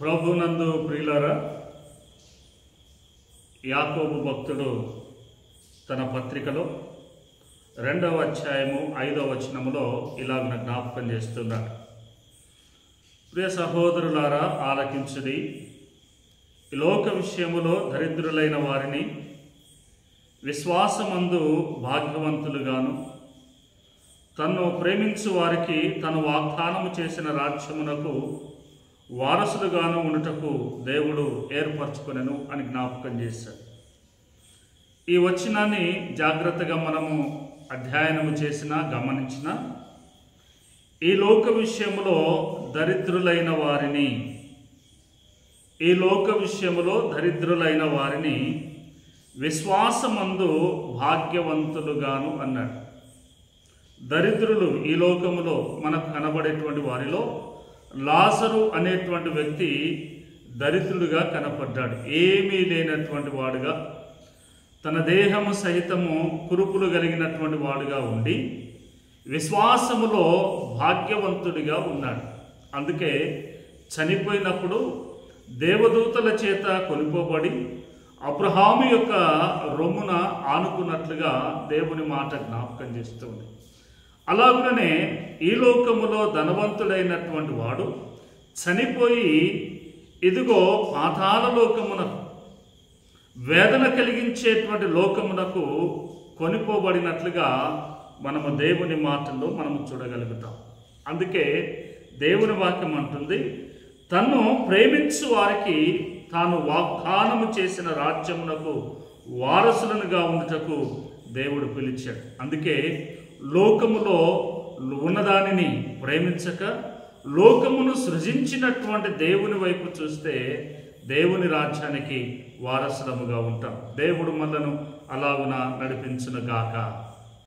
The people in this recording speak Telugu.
ప్రభునందు ప్రియులారా, యాకోబు భక్తుడు తన పత్రికలో 2వ అధ్యాయము 5వ వచనములో ఇలాగ జ్ఞాపకం చేస్తున్నాడు. ప్రియ సహోదరులారా, ఆలకించుడి. ఈ లోక విషయములో దరిద్రులైన వారిని విశ్వాసమందు భాగ్యవంతులుగాను, తన్ను ప్రేమించు వారికి తను వాగ్దానము చేసిన రాజ్యమునకు వారసులుగాను ఉండుటకు దేవుడు ఏర్పరచుకొనెను అని జ్ఞాపకం చేశాడు. ఈ వచనాన్ని జాగ్రత్తగా మనము అధ్యయనము చేసినా గమనించినా, ఈ లోక విషయములో దరిద్రులైన వారిని విశ్వాసమందు భాగ్యవంతులుగాను అన్నాడు. దరిద్రులు ఈ లోకములో మనకు కనబడేటువంటి వారిలో లాజరు అనేటువంటి వ్యక్తి దరిద్రుడిగా కనపడ్డాడు. ఏమీ లేనటువంటి వాడుగా, తన దేహము సహితము కురుపులు కలిగినటువంటి వాడుగా ఉండి విశ్వాసములో భాగ్యవంతుడిగా ఉన్నాడు. అందుకే చనిపోయినప్పుడు దేవదూతల చేత కొనిపోబడి అబ్రహాము యొక్క రొమ్మున ఆనుకున్నట్లుగా దేవుని మాట జ్ఞాపకం చేస్తుంది. అలాగనే ఈ లోకములో ధనవంతుడైనటువంటి వాడు చనిపోయి ఇదిగో పాతాళ లోకమునకు, వేదన కలిగించేటువంటి లోకమునకు కొనిపోబడినట్లుగా మనము దేవుని మాటల్లో మనము చూడగలుగుతాం. అందుకే దేవుని వాక్యం అంటుంది, తన్ను ప్రేమించు వారికి తాను వాగ్దానము చేసిన రాజ్యమునకు వారసులనుగా ఉండుటకు దేవుడు పిలిచాడు. అందుకే లోకములో ఉన్నదానిని ప్రేమించక లోకమును సృజించినటువంటి దేవుని వైపు చూస్తే దేవుని రాజ్యానికి వారసులముగా ఉంటాం. దేవుడు మనలను అలాగున నడిపించును గాక.